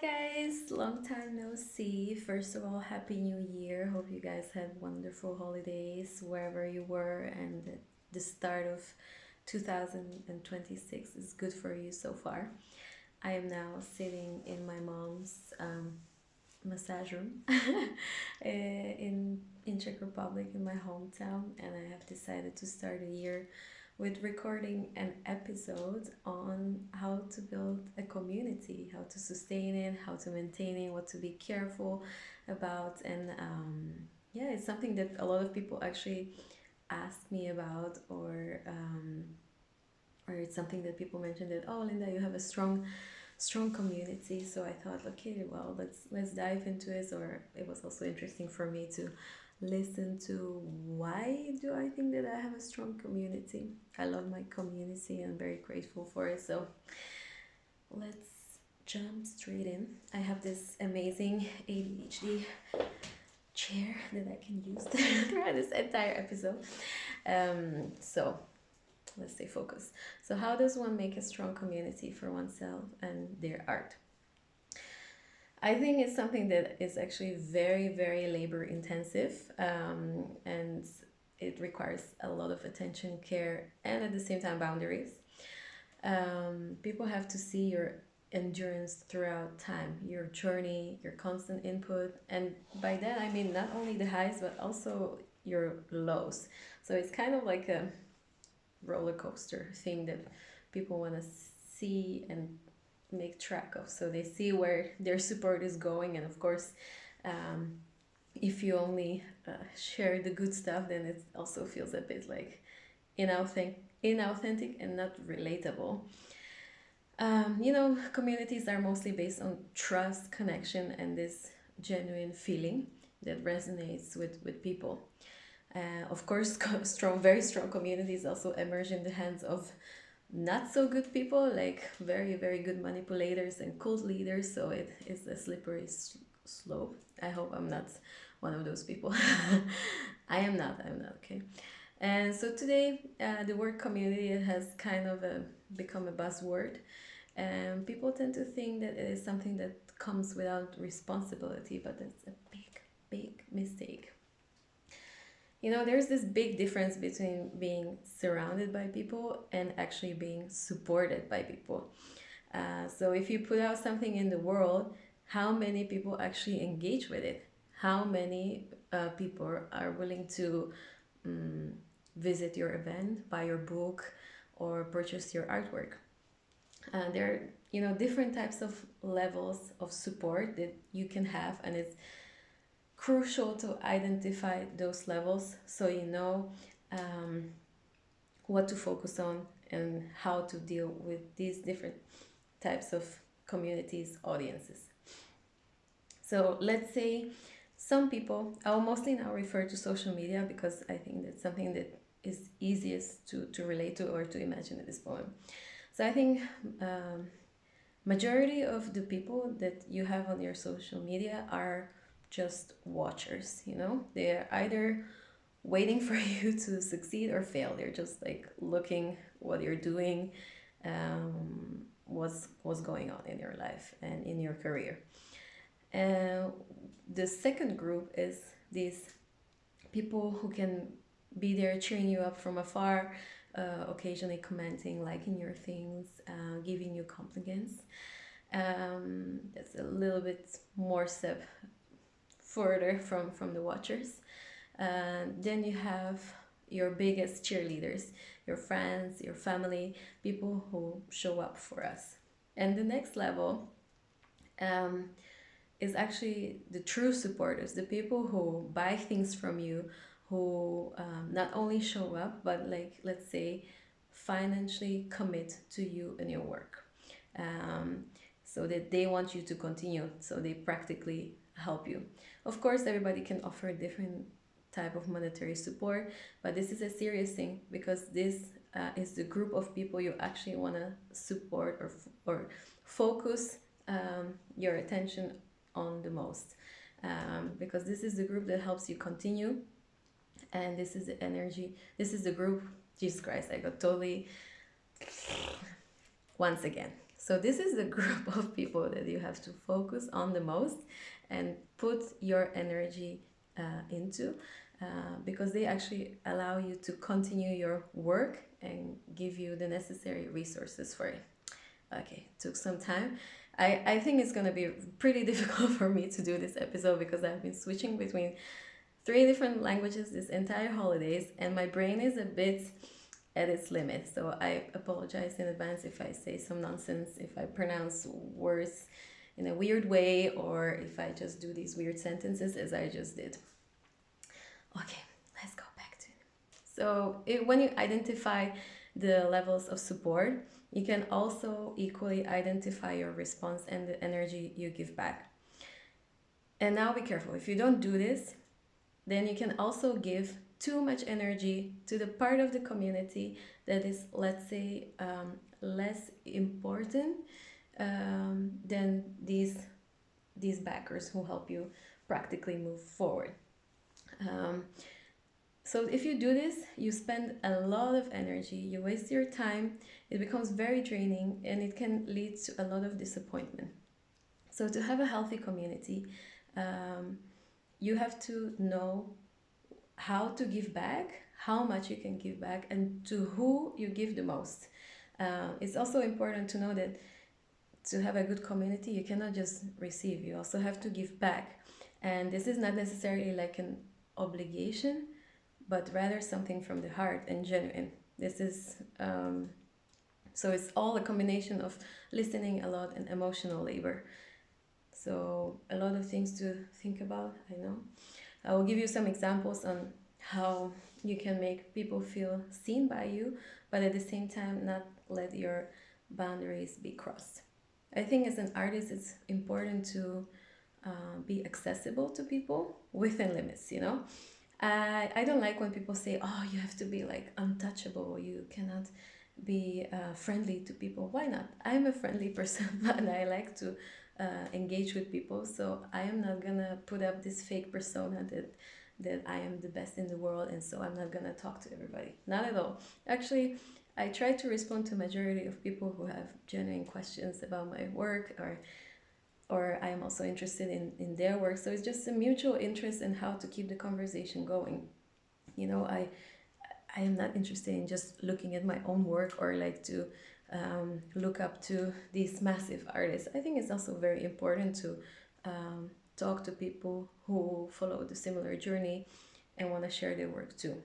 guys, long time no see. First of all, Happy New Year. Hope you guys had wonderful holidays wherever you were, and the start of 2026 is good for you so far. I am now sitting in my mom's massage room in Czech Republic in my hometown, and I have decided to start a year with recording an episode on how to build a community, how to sustain it, how to maintain it, what to be careful about. And yeah, it's something that a lot of people actually ask me about, or it's something that people mention that, oh, Linda, you have a strong community. So I thought, okay, well, let's dive into it. Or it was also interesting for me to listen to why do I think that I have a strong community. I love my community and very grateful for it. So let's jump straight in. I have this amazing ADHD chair that I can use throughout this entire episode. So let's stay focused. So how does one make a strong community for oneself and their art? I think it's something that is actually very, very labor intensive, and it requires a lot of attention, care, and at the same time boundaries. People have to see your endurance throughout time, your journey, your constant input, and by that I mean not only the highs but also your lows. So it's kind of like a roller coaster thing that people want to see and make track of, so they see where their support is going. And of course, if you only share the good stuff, then it also feels a bit like inauthentic and not relatable. Communities are mostly based on trust, connection, and this genuine feeling that resonates with people. Of course, very strong communities also emerge in the hands of not so good people, like very, very good manipulators and cult leaders. So it is a slippery slope. I hope I'm not one of those people. I'm not, okay. And so today, the word community has kind of become a buzzword. And people tend to think that it is something that comes without responsibility, but that's a big, big mistake. There's this big difference between being surrounded by people and actually being supported by people. So if you put out something in the world, how many people actually engage with it? How many people are willing to visit your event, buy your book, or purchase your artwork? There are, different types of levels of support that you can have, and it's crucial to identify those levels so you know what to focus on and how to deal with these different types of communities, audiences. So let's say some people, I will mostly now refer to social media because I think that's something that is easiest to relate to or to imagine at this moment. So I think majority of the people that you have on your social media are just watchers. They're either waiting for you to succeed or fail. They're just like looking what you're doing, what's going on in your life and in your career. The second group is these people who can be there cheering you up from afar, occasionally commenting, liking your things, giving you compliments. That's a little bit more step further from the watchers. Then you have your biggest cheerleaders, your friends, your family, people who show up for us. And the next level is actually the true supporters, the people who buy things from you, who not only show up, but like, let's say, financially commit to you and your work, so that they want you to continue, so they practically help you. Of course, everybody can offer different type of monetary support, but this is a serious thing because this is the group of people you actually want to support or focus your attention on the most, because this is the group that helps you continue, and this is the energy, this is the group, Jesus Christ, I got totally once again. So this is the group of people that you have to focus on the most and put your energy into, because they actually allow you to continue your work and give you the necessary resources for it. Okay, took some time. I think it's gonna be pretty difficult for me to do this episode because I've been switching between 3 different languages this entire holidays, and my brain is a bit at its limit. So I apologize in advance if I say some nonsense, if I pronounce words in a weird way, or if I just do these weird sentences as I just did. Okay, let's go back to it. So when you identify the levels of support, you can also equally identify your response and the energy you give back. And now be careful. If you don't do this, then you can also give too much energy to the part of the community that is, let's say, less important than these backers who help you practically move forward. So if you do this, you spend a lot of energy, you waste your time, it becomes very draining, and it can lead to a lot of disappointment. So to have a healthy community, you have to know how to give back, how much you can give back, and to who you give the most. It's also important to know that to have a good community, you cannot just receive, you also have to give back. And this is not necessarily like an obligation, but rather something from the heart and genuine. This is so it's all a combination of listening a lot and emotional labor. So a lot of things to think about, I know. I will give you some examples on how you can make people feel seen by you, but at the same time not let your boundaries be crossed. I think as an artist, it's important to be accessible to people within limits, you know? I don't like when people say, oh, you have to be like untouchable, you cannot be friendly to people. Why not? I'm a friendly person and I like to engage with people, so I am not gonna put up this fake persona that I am the best in the world, and so I'm not gonna talk to everybody. Not at all. Actually, I try to respond to majority of people who have genuine questions about my work, or I am also interested in their work. So it's just a mutual interest in how to keep the conversation going. You know, I am not interested in just looking at my own work or like to look up to these massive artists. I think it's also very important to talk to people who follow the similar journey and want to share their work too.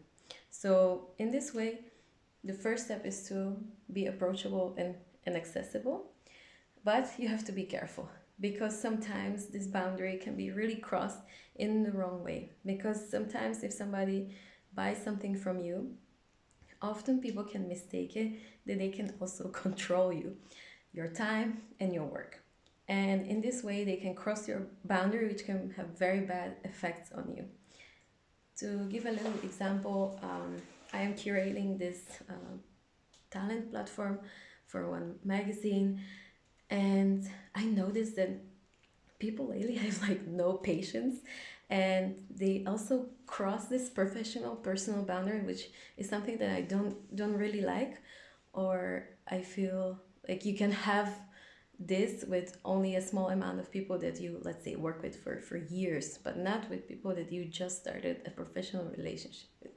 So in this way, the first step is to be approachable and accessible, but you have to be careful because sometimes this boundary can be really crossed in the wrong way. Because sometimes if somebody buys something from you, often people can mistake it that they can also control you, your time and your work. And in this way, they can cross your boundary, which can have very bad effects on you. To give a little example, I am curating this talent platform for one magazine, and I noticed that people lately have like no patience, and they also cross this professional personal boundary, which is something that I don't really like, or I feel like you can have this with only a small amount of people that you, let's say, work with for years, but not with people that you just started a professional relationship with.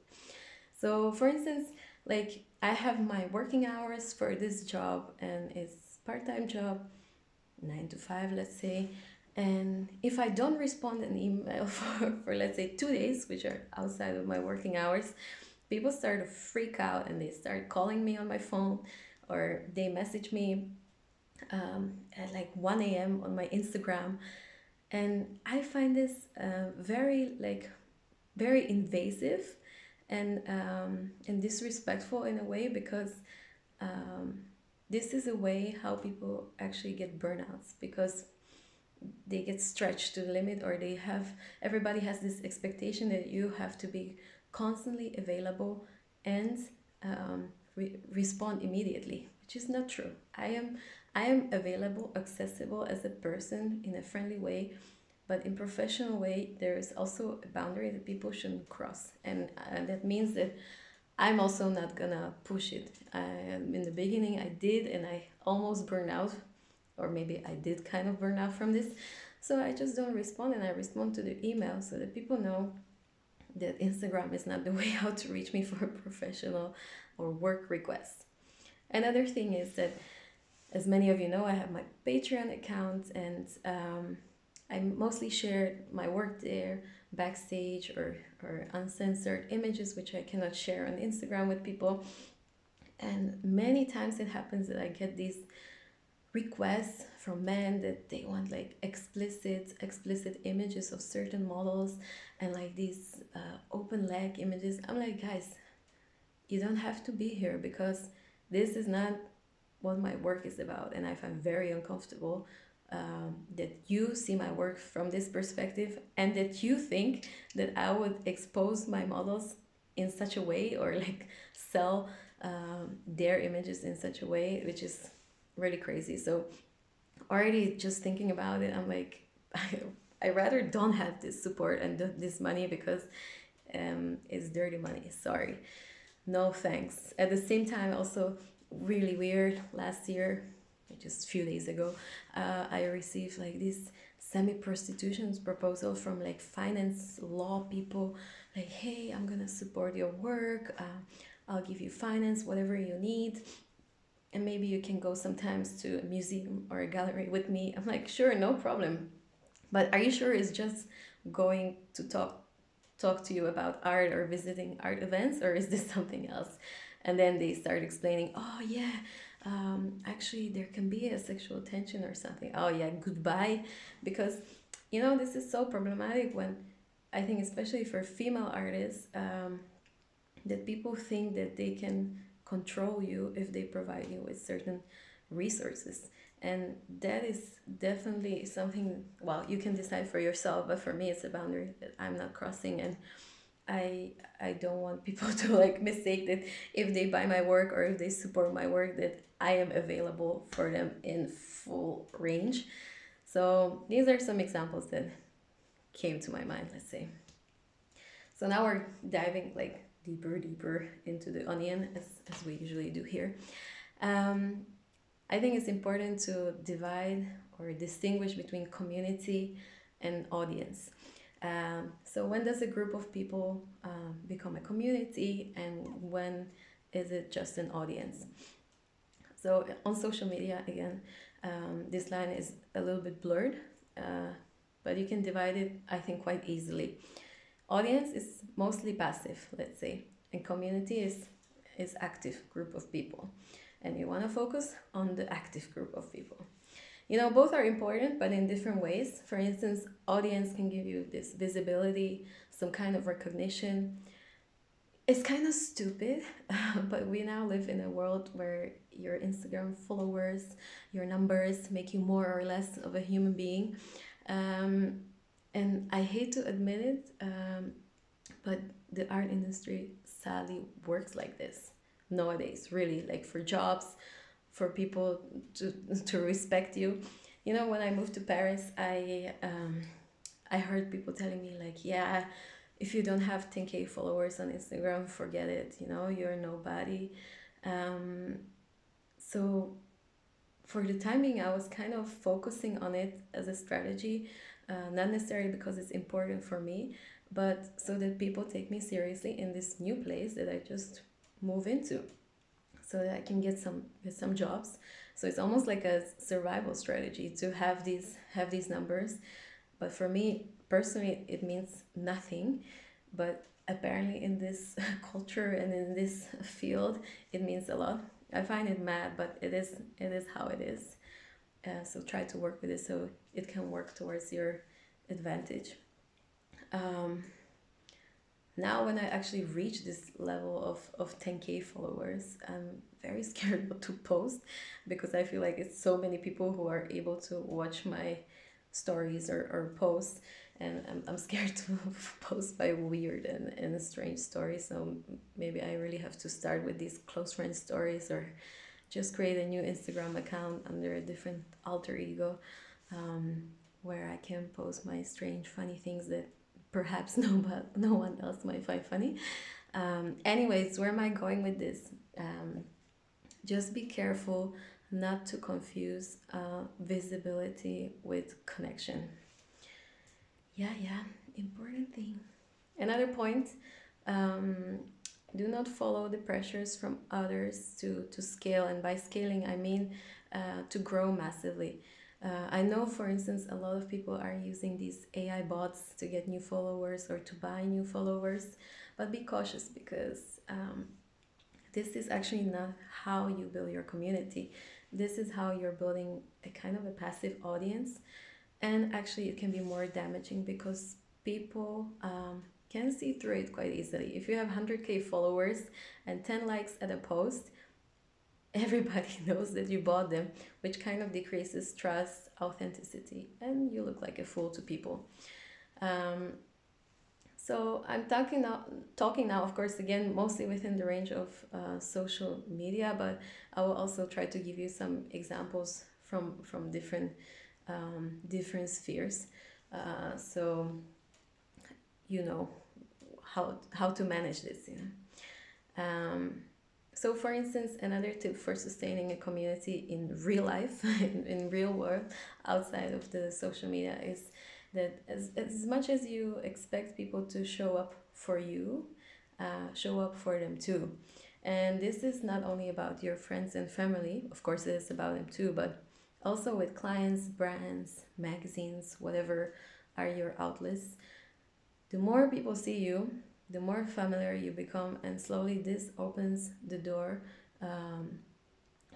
So for instance, like I have my working hours for this job, and it's part-time job, 9 to 5, let's say. And if I don't respond an email for let's say 2 days, which are outside of my working hours, people start to freak out and they start calling me on my phone, or they message me at like 1 a.m. on my Instagram. And I find this very invasive and disrespectful in a way, because this is a way how people actually get burnouts, because they get stretched to the limit, or everybody has this expectation that you have to be constantly available and respond immediately, which is not true. I am available, accessible as a person in a friendly way, but in professional way there is also a boundary that people shouldn't cross, and that means that I'm also not gonna push it. In the beginning I did, and I almost burned out or maybe I did kind of burn out from this. So I just don't respond, and I respond to the email so that people know that Instagram is not the way how to reach me for a professional or work request. Another thing is that, as many of you know, I have my Patreon account, and I mostly share my work there, backstage or uncensored images, which I cannot share on Instagram with people. And many times it happens that I get these requests from men that they want like explicit images of certain models, and like these open leg images. I'm like, guys, you don't have to be here, because this is not what my work is about, and I find very uncomfortable that you see my work from this perspective, and that you think that I would expose my models in such a way, or like sell their images in such a way, which is really crazy. So already just thinking about it, I'm like, I rather don't have this support and this money, because it's dirty money. Sorry, no thanks. At the same time, also really weird, last year, just a few days ago, I received like this semi-prostitution proposal from like finance law people, like, hey, I'm gonna support your work, I'll give you finance, whatever you need, and maybe you can go sometimes to a museum or a gallery with me. I'm like, sure, no problem, but are you sure it's just going to talk to you about art or visiting art events, or is this something else? And then they start explaining, oh yeah, actually there can be a sexual tension or something. Oh yeah, goodbye. Because this is so problematic, when I think, especially for female artists, that people think that they can control you if they provide you with certain resources. And that is definitely something, well, you can decide for yourself, but for me it's a boundary that I'm not crossing. And I don't want people to like mistake that if they buy my work or if they support my work, that I am available for them in full range. So these are some examples that came to my mind, let's say. So now we're diving like deeper into the onion, as we usually do here. I think it's important to divide or distinguish between community and audience. So when does a group of people become a community, and when is it just an audience? So on social media, again, this line is a little bit blurred, but you can divide it, I think, quite easily. Audience is mostly passive, let's say, and community is active group of people. And you want to focus on the active group of people. Both are important, but in different ways. For instance, audience can give you this visibility, some kind of recognition. It's kind of stupid, but we now live in a world where your Instagram followers, your numbers make you more or less of a human being. And I hate to admit it, but the art industry sadly works like this nowadays, really, like for jobs, for people to respect you. When I moved to Paris, I heard people telling me like, yeah, if you don't have 10K followers on Instagram, forget it, you're nobody. So for the time being, I was kind of focusing on it as a strategy, not necessarily because it's important for me, but so that people take me seriously in this new place that I just move into, so that I can get some jobs. So it's almost like a survival strategy to have these numbers. But for me personally, it means nothing. But apparently in this culture and in this field, it means a lot. I find it mad, but it is how it is. So try to work with it so it can work towards your advantage. Now when I actually reach this level of 10K followers, I'm very scared not to post, because I feel like it's so many people who are able to watch my stories or posts, and I'm scared to post by weird and strange stories. So maybe I really have to start with these close friend stories, or just create a new Instagram account under a different alter ego, where I can post my strange funny things that perhaps no one else might find funny. Anyways, where am I going with this? Just be careful not to confuse visibility with connection. Yeah, important thing. Another point, um, do not follow the pressures from others to scale. And by scaling, I mean to grow massively. I know, for instance, a lot of people are using these AI bots to get new followers or to buy new followers, but be cautious because this is actually not how you build your community. This is how you're building a kind of a passive audience, and actually it can be more damaging because people can see through it quite easily. If you have 100k followers and 10 likes at a post, everybody knows that you bought them, which kind of decreases trust, authenticity, and you look like a fool to people. um, so I'm talking now, of course, again, mostly within the range of social media, but I will also try to give you some examples from different spheres, so you know how to manage this. So, for instance, another tip for sustaining a community in real life, in real world, outside of the social media, is that as much as you expect people to show up for you, show up for them too. And this is not only about your friends and family, of course, it is about them too, but also with clients, brands, magazines, whatever are your outlets. The more people see you, the more familiar you become, and slowly this opens the door um,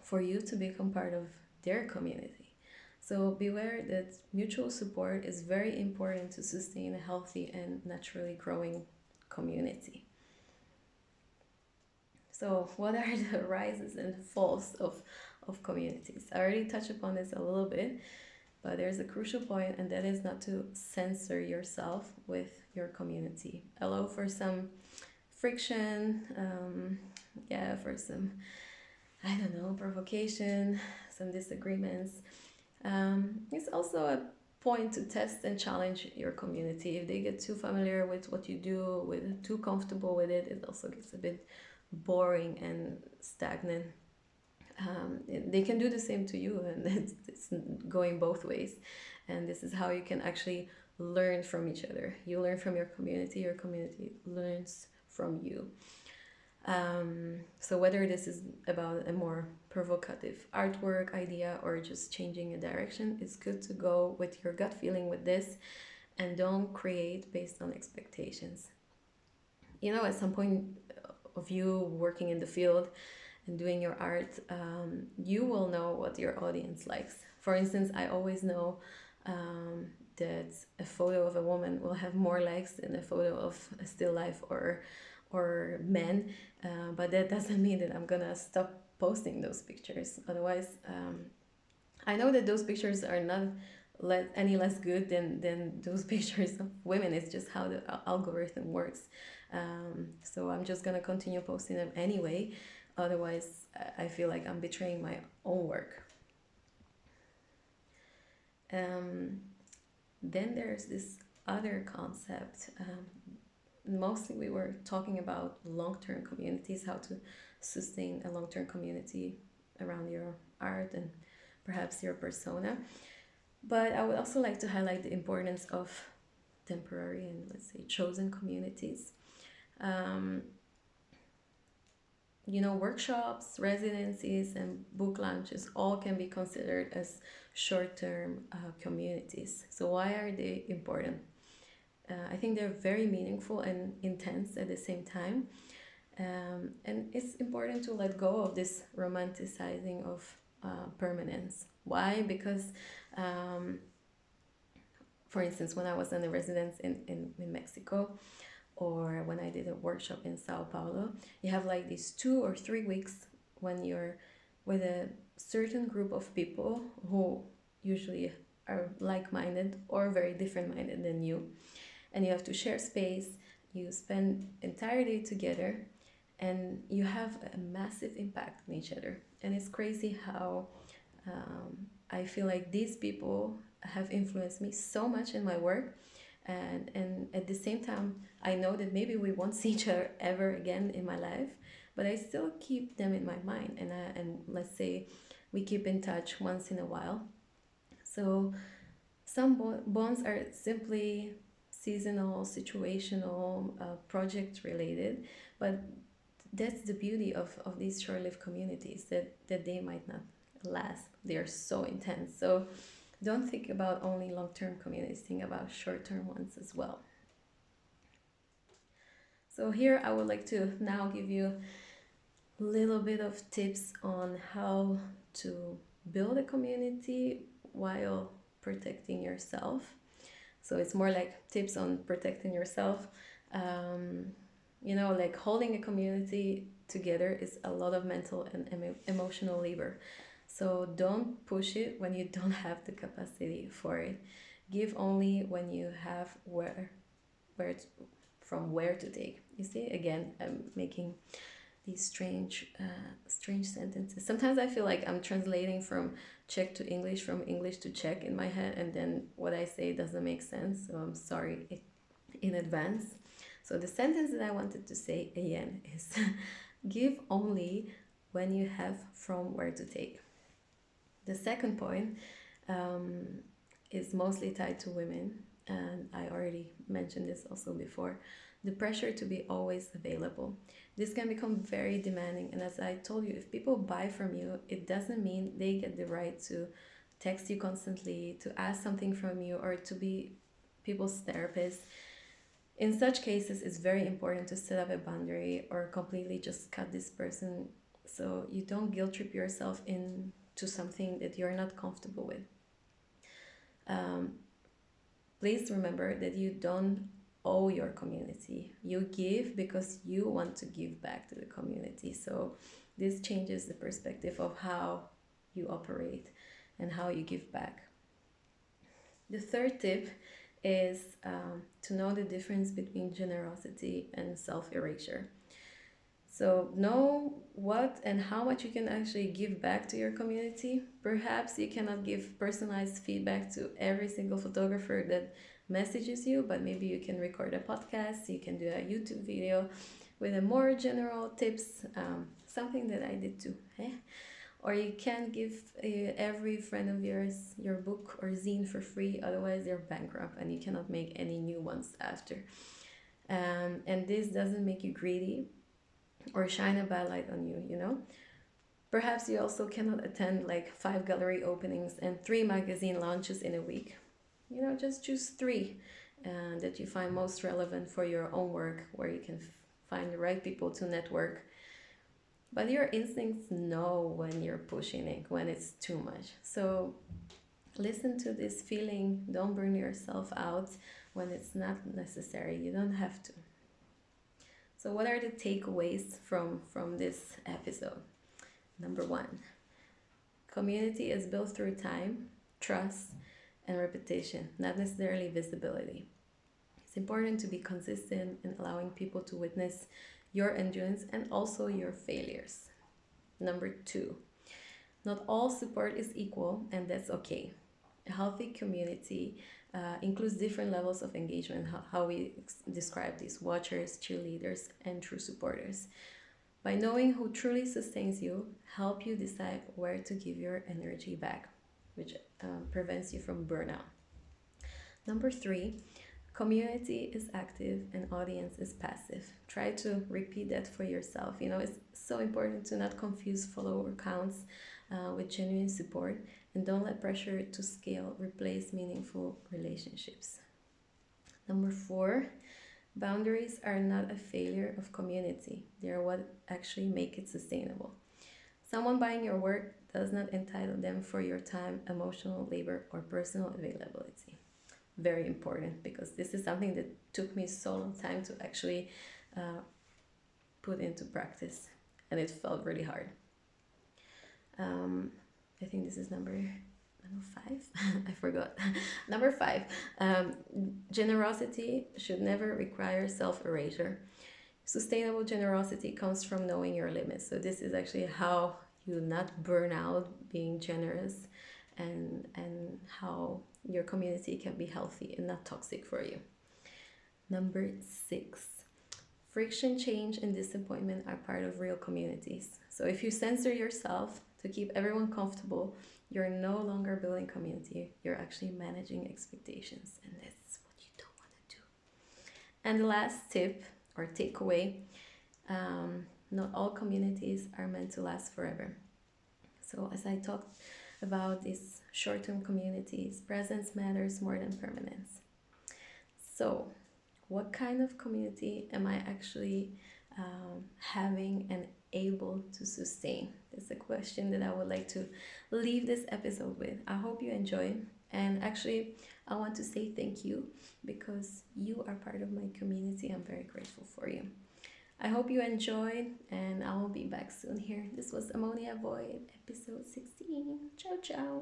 for you to become part of their community. So beware that mutual support is very important to sustain a healthy and naturally growing community. So, what are the rises and falls of communities? I already touched upon this a little bit, but there's a crucial point, and that is not to censor yourself with your community. Allow for some friction, yeah, for some, I don't know, provocation, some disagreements. It's also a point to test and challenge your community. If they get too familiar with what you do, with too comfortable with it, it also gets a bit boring and stagnant. They can do the same to you, and it's going both ways. And this is how you can actually learn from each other. You learn from your community learns from you. So whether this is about a more provocative artwork idea or just changing a direction, it's good to go with your gut feeling with this, and don't create based on expectations. At some point of you working in the field and doing your art, you will know what your audience likes. For instance, I always know that a photo of a woman will have more likes than a photo of a still life or men, but that doesn't mean that I'm gonna stop posting those pictures. Otherwise, I know that those pictures are not any less good than those pictures of women. It's just how the algorithm works. So I'm just gonna continue posting them anyway. Otherwise, I feel like I'm betraying my own work. Then there's this other concept. Mostly we were talking about long-term communities, how to sustain a long-term community around your art and perhaps your persona. But I would also like to highlight the importance of temporary and, let's say, chosen communities. Workshops, residencies, and book launches all can be considered as short-term communities. So why are they important? I think they're very meaningful and intense at the same time. And it's important to let go of this romanticizing of permanence. Why? Because, for instance, when I was in a residence in Mexico, or when I did a workshop in Sao Paulo, you have like these 2 or 3 weeks when you're with a certain group of people who usually are like-minded or very different-minded than you, and you have to share space. You spend entire day together, and you have a massive impact on each other. And it's crazy how I feel like these people have influenced me so much in my work, and at the same time I know that maybe we won't see each other ever again in my life, but I still keep them in my mind. And let's say we keep in touch once in a while. So some bonds are simply seasonal, situational, project related, but that's the beauty of these short-lived communities, that they might not last. They are so intense. So don't think about only long-term communities, think about short-term ones as well. So here I would like to now give you a little bit of tips on how to build a community while protecting yourself. So it's more like tips on protecting yourself. um, like holding a community together is a lot of mental and emotional labor. So don't push it when you don't have the capacity for it. Give only when you have where to, from where to take. You see, again, I'm making these strange sentences. Sometimes I feel like I'm translating from Czech to English, from English to Czech in my head, and then what I say doesn't make sense. So I'm sorry in advance. So the sentence that I wanted to say again is give only when you have from where to take. The second point is mostly tied to women, and I already mentioned this also before. The pressure to be always available. This can become very demanding, and as I told you, if people buy from you, it doesn't mean they get the right to text you constantly, to ask something from you, or to be people's therapist. In such cases, it's very important to set up a boundary or completely just cut this person, so you don't guilt trip yourself into something that you're not comfortable with. Please remember that you don't owe your community. You give because you want to give back to the community. So this changes the perspective of how you operate and how you give back. The third tip is to know the difference between generosity and self-erasure. So know what and how much you can actually give back to your community. Perhaps you cannot give personalized feedback to every single photographer that messages you, but maybe you can record a podcast, you can do a YouTube video with a more general tips, something that I did too. Or you can give every friend of yours your book or zine for free, otherwise they're bankrupt and you cannot make any new ones after. And this doesn't make you greedy or shine a bad light on you. Perhaps you also cannot attend like 5 gallery openings and 3 magazine launches in a week. Just choose 3 that you find most relevant for your own work, where you can find the right people to network. But your instincts know when you're pushing it, when it's too much. So listen to this feeling. Don't burn yourself out when it's not necessary. You don't have to. So what are the takeaways from this episode? Number 1, community is built through time, trust, and repetition, not necessarily visibility. It's important to be consistent in allowing people to witness your endurance and also your failures. Number 2, not all support is equal, and that's okay. A healthy community includes different levels of engagement, how we describe these: watchers, cheerleaders, and true supporters. By knowing who truly sustains you, help you decide where to give your energy back, which prevents you from burnout. Number 3, community is active and audience is passive. Try to repeat that for yourself. It's so important to not confuse follower counts with genuine support, and don't let pressure to scale replace meaningful relationships. Number 4, boundaries are not a failure of community. They are what actually make it sustainable. Someone buying your work does not entitle them for your time, emotional labor, or personal availability. Very important, because this is something that took me so long time to actually put into practice, and it felt really hard. I think this is number 5. I forgot. Number 5, generosity should never require self-erasure. Sustainable generosity comes from knowing your limits. So this is actually how you not burn out being generous, and how your community can be healthy and not toxic for you. Number 6, friction, change, and disappointment are part of real communities. So if you censor yourself to keep everyone comfortable, you're no longer building community, you're actually managing expectations, and that's what you don't want to do. And the last tip or takeaway, not all communities are meant to last forever. So as I talked about these short-term communities, presence matters more than permanence. So what kind of community am I actually having and able to sustain? That's a question that I would like to leave this episode with. I hope you enjoy. And actually, I want to say thank you because you are part of my community. I'm very grateful for you. I hope you enjoyed, and I will be back soon here. This was Ammonia Void, episode 16. Ciao, ciao.